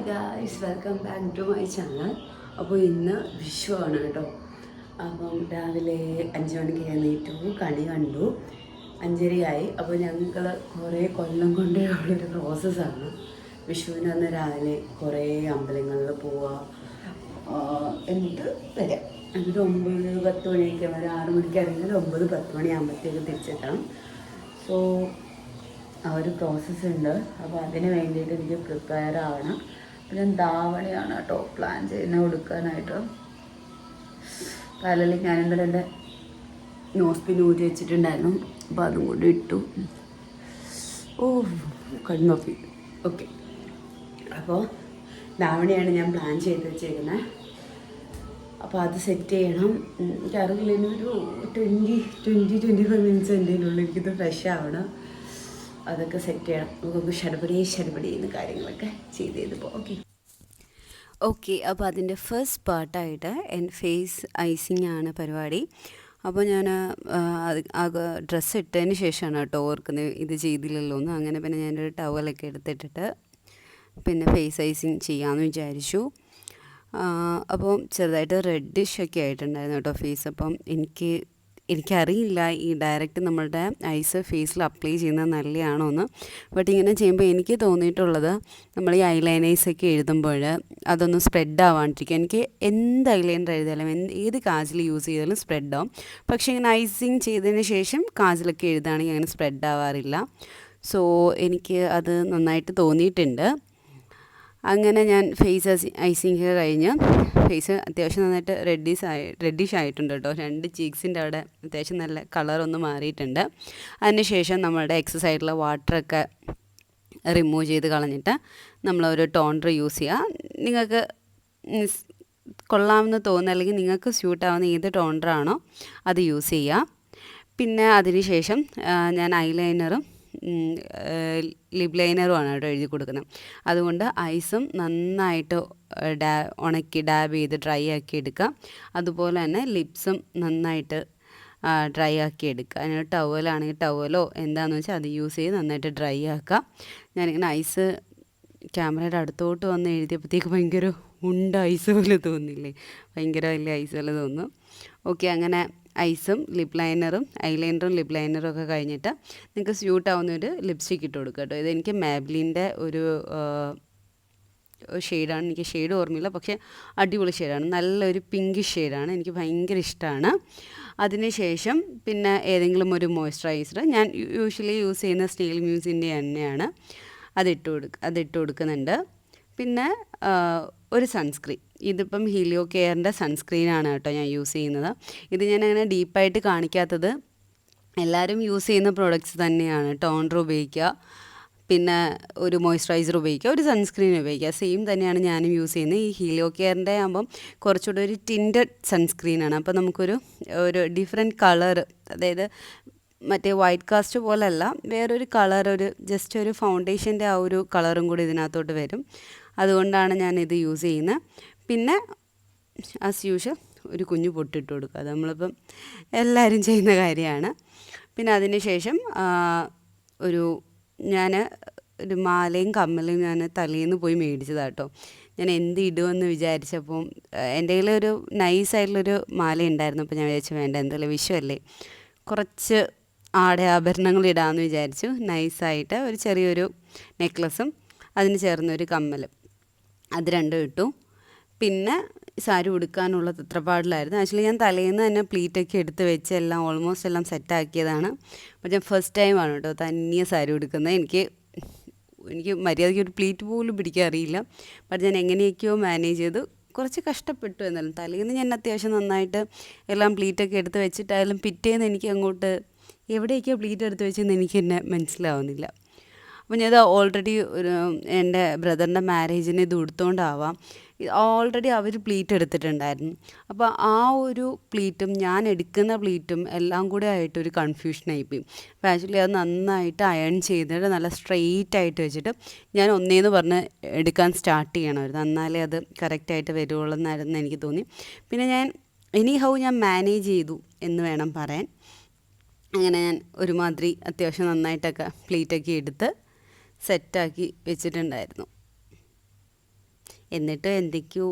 Guys, welcome back to my channel. അപ്പോൾ ഇന്ന് വിഷു ആണ് കേട്ടോ. അപ്പം രാവിലെ 5 മണിക്ക് എഴുന്നേറ്റു, കണി കണ്ടു, 5:30 അപ്പോൾ ഞങ്ങൾ കുറേ കൊല്ലം കൊണ്ടേ ഉള്ളൊരു പ്രോസസ്സാണ്. വിഷുവിന് അന്ന് രാവിലെ കുറേ അമ്പലങ്ങളിൽ പോവുക, എന്നിട്ട് വരാം. എന്നിട്ട് 9-10 മണിയൊക്കെ വരെ, 6 മണിക്ക് ഇറങ്ങിയാൽ 9-10 മണിയാകുമ്പോഴത്തേക്ക് തിരിച്ചെത്തണം. സോ ആ ഒരു പ്രോസസ്സ് ഉണ്ട്. അപ്പോൾ അതിന് വേണ്ടിയിട്ട് എനിക്ക് പ്രിപ്പയർ ആവണം. പിന്നെ ധാവണിയാണ് കേട്ടോ പ്ലാൻ ചെയ്യുന്നത് കൊടുക്കാനായിട്ട്. തലയിൽ ഞാൻ ഇന്നലെ എൻ്റെ നോസ്പിൻ ഊരി വെച്ചിട്ടുണ്ടായിരുന്നു, അപ്പോൾ അതും കൂടി ഇട്ടു. കണ്ണോക്കി. ഓക്കെ, അപ്പോൾ ധാവണിയാണ് ഞാൻ പ്ലാൻ ചെയ്ത് വെച്ചേക്കുന്നത്. അപ്പോൾ അത് സെറ്റ് ചെയ്യണം. എനിക്കറിയില്ല, ഇനിയൊരു 20-25 മിനിറ്റ്സ് എൻ്റെ ഉള്ളിൽ എനിക്കിത് ഫ്രഷ് ആവണം. അതൊക്കെ സെറ്റ് ചെയ്യണം. നമുക്ക് ഷടപടി എന്ന കാര്യങ്ങളൊക്കെ ചെയ്ത് പോകാം. ഓക്കെ, അപ്പോൾ അതിൻ്റെ ഫസ്റ്റ് പാർട്ടായിട്ട് എൻ്റെ ഫേസ് ഐസിങ് ആണ് പരിപാടി. അപ്പോൾ ഞാൻ ഡ്രസ്സ് ഇട്ടതിന് ശേഷമാണ് കേട്ടോ ഓർക്കുന്നത് ഇത് ചെയ്തില്ലല്ലോ എന്ന്. അങ്ങനെ പിന്നെ ഞാനൊരു ടവലൊക്കെ എടുത്തിട്ടിട്ട് പിന്നെ ഫേസ് ഐസിങ് ചെയ്യാമെന്ന് വിചാരിച്ചു. അപ്പോൾ ചെറുതായിട്ട് റെഡിഷ് ഒക്കെ ആയിട്ടുണ്ടായിരുന്നു കേട്ടോ ഫേസ്. അപ്പം എനിക്കറിയില്ല ഈ ഡയറക്റ്റ് നമ്മളുടെ ഐസ് ഫേസിൽ അപ്ലൈ ചെയ്യുന്നത് നല്ലതാണോ എന്ന്. ബട്ട് ഇങ്ങനെ ചെയ്യുമ്പോൾ എനിക്ക് തോന്നിയിട്ടുള്ളത്, നമ്മൾ ഈ ഐലൈനേഴ്സൊക്കെ എഴുതുമ്പോൾ അതൊന്ന് സ്പ്രെഡ് ആവാണ്ടിരിക്കുക. എനിക്ക് എന്ത് ഐലൈനർ എഴുതിയാലും ഏത് കാജൽ യൂസ് ചെയ്താലും സ്പ്രെഡ് ആവും. പക്ഷേ ഇങ്ങനെ ഐസിങ് ചെയ്തതിന് ശേഷം കാജലൊക്കെ എഴുതുകയാണെങ്കിൽ അങ്ങനെ സ്പ്രെഡ് ആവാറില്ല. സോ എനിക്ക് അത് നന്നായിട്ട് തോന്നിയിട്ടുണ്ട്. അങ്ങനെ ഞാൻ ഫേസ് ഐസിങ് കഴിഞ്ഞ് ഫേസ് അത്യാവശ്യം നന്നായിട്ട് റെഡിഷ് ആയിട്ടുണ്ട് കേട്ടോ. 2 ചീക്സിൻ്റെ അവിടെ അത്യാവശ്യം നല്ല കളറൊന്ന് മാറിയിട്ടുണ്ട്. അതിനുശേഷം നമ്മളുടെ എക്സസൈഡിലെ വാട്ടറൊക്കെ റിമൂവ് ചെയ്ത് കളഞ്ഞിട്ട് നമ്മളൊരു ടോണർ യൂസ് ചെയ്യുക. നിങ്ങൾക്ക് കൊള്ളാമെന്ന് തോന്നുന്ന, അല്ലെങ്കിൽ നിങ്ങൾക്ക് സ്യൂട്ടാവുന്ന ഏത് ടോണറാണോ അത് യൂസ് ചെയ്യുക. പിന്നെ അതിന് ശേഷം ഞാൻ ഐലൈനറും ലിപ് ലൈനറുമാണ് കേട്ടോ എഴുതി കൊടുക്കുന്നത്. അതുകൊണ്ട് ഐസും നന്നായിട്ട് ഉണക്കി ഡാബ് ചെയ്ത് ഡ്രൈ ആക്കി എടുക്കുക. അതുപോലെ തന്നെ ലിപ്സും നന്നായിട്ട് ഡ്രൈ ആക്കി എടുക്കുക. അതിന് ടവലാണെങ്കിൽ ടവലോ എന്താണെന്ന് വെച്ചാൽ അത് യൂസ് ചെയ്ത് നന്നായിട്ട് ഡ്രൈ ആക്കുക. ഞാനിങ്ങനെ ഐസ് ക്യാമറയുടെ അടുത്തോട്ട് വന്ന് എഴുതിയപ്പോഴത്തേക്ക് ഭയങ്കര ഐസ് പോലെ തോന്നില്ലേ, ഭയങ്കര വലിയ ഐസ് പോലെ തോന്നുന്നു. ഓക്കെ, അങ്ങനെ ഐസും ലിപ് ലൈനറും ഐലൈനറും ലിപ് ലൈനറും ഒക്കെ കഴിഞ്ഞിട്ട് നിങ്ങൾക്ക് സ്യൂട്ടാവുന്ന ഒരു ലിപ്സ്റ്റിക്ക് ഇട്ട് കൊടുക്കുക കേട്ടോ. ഇതെനിക്ക് മാബ്ലിൻ്റെ ഒരു ഷെയ്ഡാണ്, എനിക്ക് ഷെയ്ഡ് ഓർമ്മയില്ല, പക്ഷേ അടിപൊളി ഷെയ്ഡാണ്, നല്ലൊരു പിങ്ക് ഷെയ്ഡാണ്, എനിക്ക് ഭയങ്കര ഇഷ്ടമാണ്. അതിനുശേഷം പിന്നെ ഏതെങ്കിലും ഒരു മോയ്സ്ചറൈസർ, ഞാൻ യൂഷ്വലി യൂസ് ചെയ്യുന്ന സ്റ്റീൽ മ്യൂസിൻ്റെ എണ്ണയാണ്, അതിട്ട് കൊടുക്കുന്നുണ്ട്. പിന്നെ ഒരു സൺസ്ക്രീൻ, ഇതിപ്പം ഹീലിയോ കെയറിൻ്റെ സൺസ്ക്രീനാണ് കേട്ടോ ഞാൻ യൂസ് ചെയ്യുന്നത്. ഇത് ഞാൻ അങ്ങനെ ഡീപ്പായിട്ട് കാണിക്കാത്തത്, എല്ലാവരും യൂസ് ചെയ്യുന്ന പ്രോഡക്റ്റ്സ് തന്നെയാണ്. ടോണർ ഉപയോഗിക്കുക, പിന്നെ ഒരു മോയ്സ്ചറൈസർ ഉപയോഗിക്കുക, ഒരു സൺസ്ക്രീൻ ഉപയോഗിക്കുക, സെയിം തന്നെയാണ് ഞാനും യൂസ് ചെയ്യുന്നത്. ഈ ഹീലിയോ കെയറിൻ്റെ ആകുമ്പം കുറച്ചുകൂടെ ഒരു ടിൻറ്റഡ് സൺസ്ക്രീനാണ്. അപ്പോൾ നമുക്കൊരു ഡിഫറെൻറ്റ് കളർ, അതായത് മറ്റേ വൈറ്റ് കാസ്റ്റ് പോലല്ല, വേറൊരു കളർ, ജസ്റ്റ് ഒരു ഫൗണ്ടേഷൻ്റെ ആ ഒരു കളറും കൂടി ഇതിനകത്തോട്ട് വരും. അതുകൊണ്ടാണ് ഞാനിത് യൂസ് ചെയ്യുന്നത്. പിന്നെ ആസ് യൂഷ്വൽ ഒരു കുഞ്ഞു പൊട്ടിട്ട് കൊടുക്കുക, അത് നമ്മളിപ്പം എല്ലാവരും ചെയ്യുന്ന കാര്യമാണ്. പിന്നെ അതിന് ശേഷം ഞാൻ ഒരു മാലയും കമ്മലും ഞാൻ തലേന്ന് പോയി മേടിച്ചതാണ് കേട്ടോ. ഞാൻ എന്ത് ഇടുമെന്ന് വിചാരിച്ചപ്പം എൻ്റെ കയ്യിലൊരു നൈസായിട്ടുള്ളൊരു മാല ഉണ്ടായിരുന്നു. അപ്പോൾ ഞാൻ വിചാരിച്ചു വേണ്ട, എന്തായാലും വിഷുവല്ലേ, കുറച്ച് ആഭരണങ്ങൾ ഇടാമെന്ന് വിചാരിച്ചു. നൈസായിട്ട് ഒരു ചെറിയൊരു നെക്ലസും അതിന് ചേർന്നൊരു കമ്മലും, അത് രണ്ടും ഇട്ടു. പിന്നെ സാരി ഉടുക്കാനുള്ള തത്രപ്പാടിലായിരുന്നു. ആക്ച്വലി ഞാൻ തലേന്ന് തന്നെ പ്ലീറ്റൊക്കെ എടുത്ത് വെച്ച് ഓൾമോസ്റ്റ് എല്ലാം സെറ്റാക്കിയതാണ്. അപ്പോൾ ഞാൻ ഫസ്റ്റ് ടൈമാണ് കേട്ടോ തനിയെ സാരി ഉടുക്കുന്നത്. എനിക്ക് മര്യാദയ്ക്ക് ഒരു പ്ലീറ്റ് പോലും പിടിക്കാൻ അറിയില്ല. ബട്ട് ഞാൻ എങ്ങനെയൊക്കെയോ മാനേജ് ചെയ്തു, കുറച്ച് കഷ്ടപ്പെട്ടു. എന്നാലും തലേന്ന് ഞാൻ അത്യാവശ്യം നന്നായിട്ട് എല്ലാം പ്ലീറ്റൊക്കെ എടുത്ത് വെച്ചിട്ടായാലും പിറ്റേന്ന് എനിക്ക് അങ്ങോട്ട് എവിടെയൊക്കെയാണ് പ്ലീറ്റ് എടുത്ത് വെച്ചെന്ന് എനിക്ക് തന്നെ മനസ്സിലാവുന്നില്ല. അപ്പോൾ ഞാനത് ഓൾറെഡി എൻ്റെ ബ്രദറിൻ്റെ മാരേജിന് ഇത് ഉടുത്തോണ്ടാവാം, ഓൾറെഡി അവർ പ്ലീറ്റ് എടുത്തിട്ടുണ്ടായിരുന്നു. അപ്പോൾ ആ ഒരു പ്ലീറ്റും ഞാൻ എടുക്കുന്ന പ്ലീറ്റും എല്ലാം കൂടെ ആയിട്ടൊരു കൺഫ്യൂഷനായിപ്പോയി. അപ്പോൾ ആക്ച്വലി അത് നന്നായിട്ട് അയൺ ചെയ്തിട്ട് നല്ല സ്ട്രെയിറ്റ് ആയിട്ട് വെച്ചിട്ട് ഞാൻ ഒന്നേന്ന് പറഞ്ഞ് എടുക്കാൻ സ്റ്റാർട്ട് ചെയ്യണമായിരുന്നു, എന്നാലേ അത് കറക്റ്റായിട്ട് വരുവുള്ളൂ എന്നായിരുന്നു എനിക്ക് തോന്നി. പിന്നെ ഞാൻ ഞാൻ മാനേജ് ചെയ്തു എന്ന് വേണം പറയാൻ. അങ്ങനെ ഞാൻ ഒരുമാതിരി അത്യാവശ്യം നന്നായിട്ടൊക്കെ പ്ലീറ്റൊക്കെ എടുത്ത് സെറ്റാക്കി വെച്ചിട്ടുണ്ടായിരുന്നു. എന്നിട്ട് എന്തൊക്കെയോ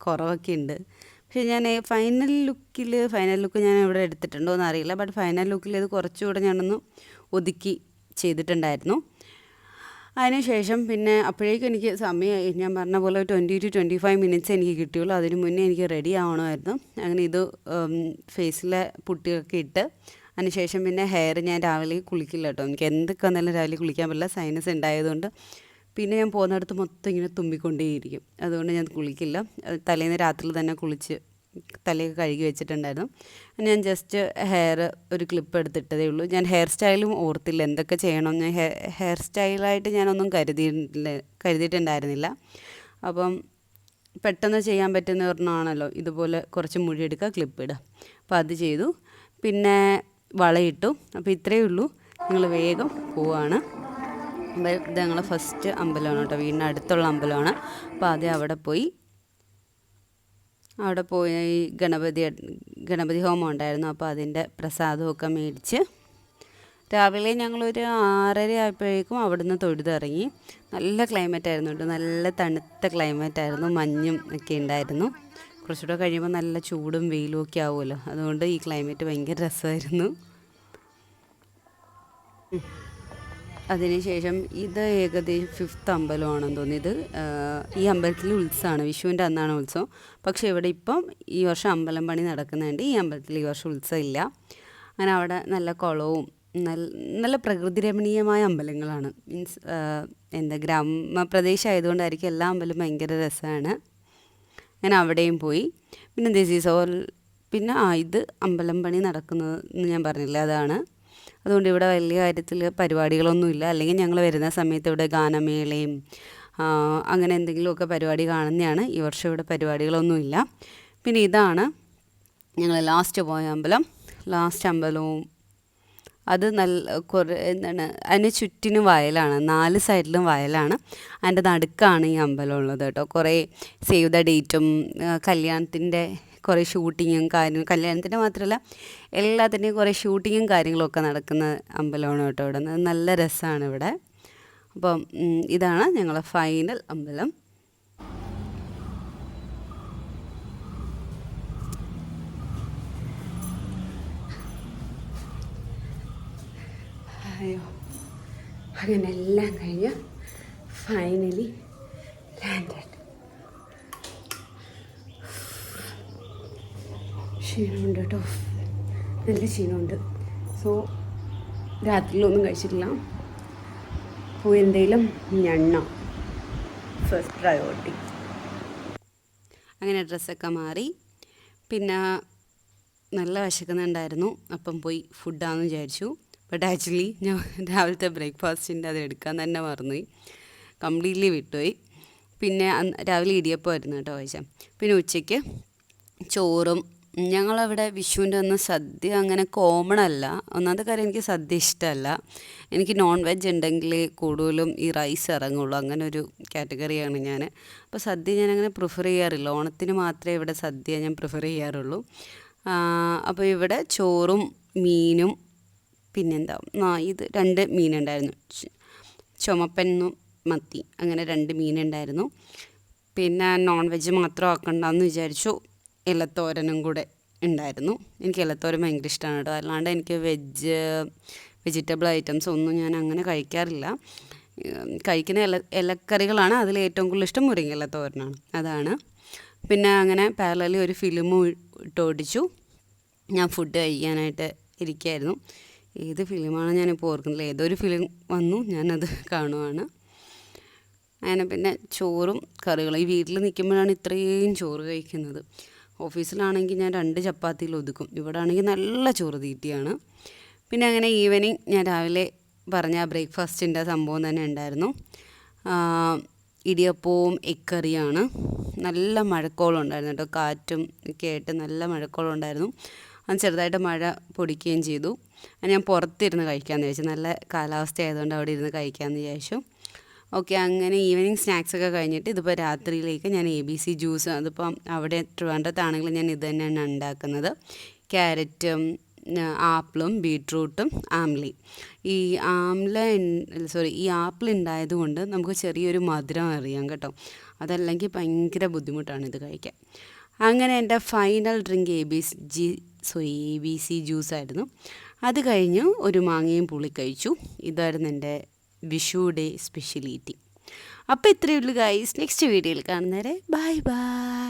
കുറവൊക്കെ ഉണ്ട്. പക്ഷേ ഞാൻ ഫൈനൽ ലുക്ക് ഞാൻ ഇവിടെ എടുത്തിട്ടുണ്ടോ എന്നറിയില്ല. ബട്ട് ഫൈനൽ ലുക്കിൽ ഇത് കുറച്ചുകൂടെ ഞാനൊന്ന് ഒതുക്കി ചെയ്തിട്ടുണ്ടായിരുന്നു. അതിനുശേഷം പിന്നെ അപ്പോഴേക്കും എനിക്ക് സമയമായി. ഞാൻ പറഞ്ഞ പോലെ 20 to 25 മിനിറ്റ്സ് എനിക്ക് കിട്ടിയുള്ളൂ. അതിന് മുന്നേ എനിക്ക് റെഡി ആവണമായിരുന്നു. അങ്ങനെ ഇത് ഫേസിലെ പുട്ടിയൊക്കെ ഇട്ട് അതിനുശേഷം പിന്നെ ഹെയർ ഞാൻ രാവിലെ കുളിക്കില്ല കേട്ടോ. എനിക്ക് എന്തൊക്കെ വന്നാലും രാവിലെ കുളിക്കാൻ പറ്റില്ല, സൈനസ് ഉണ്ടായതുകൊണ്ട്. പിന്നെ ഞാൻ പോകുന്നിടത്ത് മൊത്തം ഇങ്ങനെ തുമ്മിക്കൊണ്ടേയിരിക്കും. അതുകൊണ്ട് ഞാൻ കുളിക്കില്ല. തലേന്ന് രാത്രി തന്നെ കുളിച്ച് തലയൊക്കെ കഴുകി വെച്ചിട്ടുണ്ടായിരുന്നു. ഞാൻ ജസ്റ്റ് ഹെയർ ഒരു ക്ലിപ്പ് എടുത്തിട്ടതേ ഉള്ളൂ. ഞാൻ ഹെയർ സ്റ്റൈലും ഓർത്തില്ല എന്തൊക്കെ ചെയ്യണം. ഞാൻ ഹെയർ സ്റ്റൈലായിട്ട് ഞാനൊന്നും കരുതിയിട്ടുണ്ടായിരുന്നില്ല. അപ്പം പെട്ടെന്ന് ചെയ്യാൻ പറ്റുന്ന ഒരെണ്ണമാണല്ലോ ഇതുപോലെ കുറച്ച് മുടി എടുക്കുക, ക്ലിപ്പ് ഇടുക. അപ്പോൾ അത് ചെയ്തു. പിന്നെ വളയിട്ടു. അപ്പോൾ ഇത്രയേ ഉള്ളൂ. ഞങ്ങൾ വേഗം പോവാണ്. ഇത് ഞങ്ങൾ ഫസ്റ്റ് അമ്പലമാണ് കേട്ടോ, വീടിന് അടുത്തുള്ള അമ്പലമാണ്. അപ്പോൾ ആദ്യം അവിടെ പോയി ഗണപതി ഹോമം ഉണ്ടായിരുന്നു. അപ്പോൾ അതിൻ്റെ പ്രസാദമൊക്കെ മേടിച്ച് രാവിലെ ഞങ്ങളൊരു 6:30 ആയപ്പോഴേക്കും അവിടുന്ന് തൊഴുതിറങ്ങി. നല്ല ക്ലൈമറ്റായിരുന്നു കേട്ടോ, നല്ല തണുത്ത ക്ലൈമറ്റായിരുന്നു. മഞ്ഞും ഒക്കെ ഉണ്ടായിരുന്നു. കുറച്ചുകൂടെ കഴിയുമ്പോൾ നല്ല ചൂടും വെയിലും ഒക്കെ ആവുമല്ലോ, അതുകൊണ്ട് ഈ ക്ലൈമറ്റ് ഭയങ്കര രസമായിരുന്നു. അതിനുശേഷം ഇത് ഏകദേശം 5th അമ്പലമാണെന്ന് തോന്നിയത്. ഈ അമ്പലത്തിൽ ഉത്സവമാണ്, വിഷുവിൻ്റെ അന്നാണ് ഉത്സവം. പക്ഷേ ഇവിടെ ഇപ്പം ഈ വർഷം അമ്പലം പണി നടക്കുന്നുണ്ട്. ഈ അമ്പലത്തിൽ ഈ വർഷം ഉത്സവം ഇല്ല. അങ്ങനെ അവിടെ നല്ല കുളവും നല്ല പ്രകൃതി രമണീയമായ അമ്പലങ്ങളാണ്. മീൻസ് ഗ്രാമപ്രദേശം ആയതുകൊണ്ടായിരിക്കും എല്ലാ അമ്പലവും ഭയങ്കര രസമാണ്. ഞാൻ അവിടെയും പോയി. പിന്നെ ദിസ് ഈസ് ഓൾ. പിന്നെ ഇത് അമ്പലം പണി നടക്കുന്നതെന്ന് ഞാൻ പറഞ്ഞില്ല, അതാണ്. അതുകൊണ്ട് ഇവിടെ വലിയ കാര്യത്തിൽ പരിപാടികളൊന്നുമില്ല. അല്ലെങ്കിൽ ഞങ്ങൾ വരുന്ന സമയത്ത് ഇവിടെ ഗാനമേളയും അങ്ങനെ എന്തെങ്കിലുമൊക്കെ പരിപാടി കാണുന്നതാണ്. ഈ വർഷം ഇവിടെ പരിപാടികളൊന്നുമില്ല. പിന്നെ ഇതാണ് ഞങ്ങൾ ലാസ്റ്റ് പോയ അമ്പലം. ലാസ്റ്റ് അമ്പലവും അത് അതിന് ചുറ്റിനും വയലാണ്, 4 സൈഡിലും വയലാണ്. അതിൻ്റെ നടുക്കാണ് ഈ അമ്പലം ഉള്ളത് കേട്ടോ. കുറേ സേവ് ദ ഡേറ്റും കല്യാണത്തിൻ്റെ കുറേ ഷൂട്ടിങ്ങും കല്യാണത്തിൻ്റെ മാത്രമല്ല എല്ലാത്തിൻ്റെയും കുറേ ഷൂട്ടിങ്ങും കാര്യങ്ങളൊക്കെ നടക്കുന്ന അമ്പലമാണ് കേട്ടോ ഇവിടെ. നല്ല രസമാണ് ഇവിടെ. അപ്പം ഇതാണ് ഞങ്ങളെ ഫൈനൽ അമ്പലം. അയ്യോ, അങ്ങനെ എല്ലാം കഴിഞ്ഞ് ഫൈനലി ലാൻഡഡ്. ക്ഷീണമുണ്ട് കേട്ടോ, നല്ല ക്ഷീണമുണ്ട്. സോ രാത്രിയിലൊന്നും കഴിച്ചിട്ടില്ല. പോയി എന്തെങ്കിലും ഞണ്ണ ഫസ്റ്റ് പ്രയോറിറ്റി. അങ്ങനെ ഡ്രസ്സൊക്കെ മാറി. പിന്നെ നല്ല വിശക്കുന്നുണ്ടായിരുന്നു. അപ്പം പോയി ഫുഡാണെന്ന് വിചാരിച്ചു. ബട്ട് ആക്ച്വലി ഞാൻ രാവിലത്തെ ബ്രേക്ക്ഫാസ്റ്റിൻ്റെ അത് എടുക്കാൻ തന്നെ മറന്നുപോയി, കംപ്ലീറ്റ്ലി വിട്ടുപോയി. പിന്നെ രാവിലെ ഇടിയപ്പമായിരുന്നു കേട്ടോ കഴിച്ചാൽ. പിന്നെ ഉച്ചയ്ക്ക് ചോറും. ഞങ്ങളവിടെ വിഷുവിൻ്റെ അന്ന് സദ്യ അങ്ങനെ കോമൺ അല്ല. ഒന്നാമത്തെ കാര്യം, എനിക്ക് സദ്യ ഇഷ്ടമല്ല. എനിക്ക് നോൺ വെജ് ഉണ്ടെങ്കിൽ കൂടുതലും ഈ റൈസ് ഇറങ്ങുള്ളൂ, അങ്ങനെ ഒരു കാറ്റഗറിയാണ് ഞാൻ. അപ്പോൾ സദ്യ ഞാനങ്ങനെ പ്രിഫർ ചെയ്യാറില്ല. ഓണത്തിന് മാത്രമേ ഇവിടെ സദ്യ ഞാൻ പ്രിഫർ ചെയ്യാറുള്ളൂ. അപ്പോൾ ഇവിടെ ചോറും മീനും പിന്നെന്താ ഇത് 2 മീനുണ്ടായിരുന്നു, ചുമപ്പനും മത്തി, അങ്ങനെ 2 മീനുണ്ടായിരുന്നു. പിന്നെ നോൺ വെജ് മാത്രം ആക്കണ്ടെന്ന് വിചാരിച്ചു. ഇലത്തോരനും കൂടെ ഉണ്ടായിരുന്നു. എനിക്ക് ഇലത്തോരൻ ഭയങ്കര ഇഷ്ടമാണ് കേട്ടോ. അല്ലാണ്ട് എനിക്ക് വെജിറ്റബിൾ ഐറ്റംസ് ഒന്നും ഞാൻ അങ്ങനെ കഴിക്കാറില്ല. കഴിക്കുന്ന ഇലക്കറികളാണ് അതിൽ ഏറ്റവും കൂടുതൽ ഇഷ്ടം. മുരിങ്ങയില തോരനാണ്, അതാണ്. പിന്നെ അങ്ങനെ പാരലലി ഒരു ഫിലിമും ഇട്ടോടിച്ചു. ഞാൻ ഫുഡ് കഴിക്കാനായിട്ട് ഇരിക്കുകയായിരുന്നു. ഏത് ഫിലിമാണ് ഞാനിപ്പോൾ ഓർക്കുന്നില്ല, ഏതൊരു ഫിലിം വന്നു, ഞാനത് കാണുവാണ്. അങ്ങനെ പിന്നെ ചോറും കറികളും. ഈ വീട്ടിൽ നിൽക്കുമ്പോഴാണ് ഇത്രയും ചോറ് കഴിക്കുന്നത്. ഓഫീസിലാണെങ്കിൽ ഞാൻ 2 ചപ്പാത്തിയിൽ ഒതുക്കും. ഇവിടെ ആണെങ്കിൽ നല്ല ചോറ് തീറ്റിയാണ്. പിന്നെ അങ്ങനെ ഈവനിങ് ഞാൻ രാവിലെ പറഞ്ഞ ബ്രേക്ക്ഫാസ്റ്റിൻ്റെ സംഭവം തന്നെ ഉണ്ടായിരുന്നു. ഇടിയപ്പവും എഗ് കറിയാണ്. നല്ല മഴക്കോളം ഉണ്ടായിരുന്നു കേട്ടോ, കാറ്റും ഒക്കെ ആയിട്ട് നല്ല മഴക്കോളം ഉണ്ടായിരുന്നു. അത് ചെറുതായിട്ട് മഴ പൊടിക്കുകയും ചെയ്തു. ഞാൻ പുറത്തിരുന്ന് കഴിക്കാമെന്ന് വിചാരിച്ചു, നല്ല കാലാവസ്ഥ ആയതുകൊണ്ട് അവിടെ ഇരുന്ന് കഴിക്കാമെന്ന് വിചാരിച്ചു. ഓക്കെ, അങ്ങനെ ഈവനിങ് സ്നാക്സൊക്കെ കഴിഞ്ഞിട്ട് ഇതിപ്പോൾ രാത്രിയിലേക്ക് ഞാൻ ABC ജ്യൂസ്, അതിപ്പം അവിടെ ട്രിവാൻഡ്രത്താണെങ്കിലും ഞാൻ ഇത് തന്നെയാണ് ഉണ്ടാക്കുന്നത്. ക്യാരറ്റും ആപ്പിളും ബീട്രൂട്ടും ആംലയും. ഈ ഈ ആപ്പിൾ ഉണ്ടായതുകൊണ്ട് നമുക്ക് ചെറിയൊരു മധുരം അറിയാം കേട്ടോ. അതല്ലെങ്കിൽ ഭയങ്കര ബുദ്ധിമുട്ടാണ് ഇത് കഴിക്കാൻ. അങ്ങനെ എൻ്റെ ഫൈനൽ ഡ്രിങ്ക് ABC ജ്യൂസായിരുന്നു. അത് കഴിഞ്ഞു ഒരു മാങ്ങയും പുളി കഴിച്ചു. ഇതായിരുന്നു എൻ്റെ വിഷു ഡേ സ്പെഷ്യൽ ഈറ്റിംഗ്. അപ്പോൾ ഇത്രയേ ഉള്ളൂ ഗൈസ്. നെക്സ്റ്റ് വീഡിയോയിൽ കാണുന്നവരെ ബൈ ബൈ.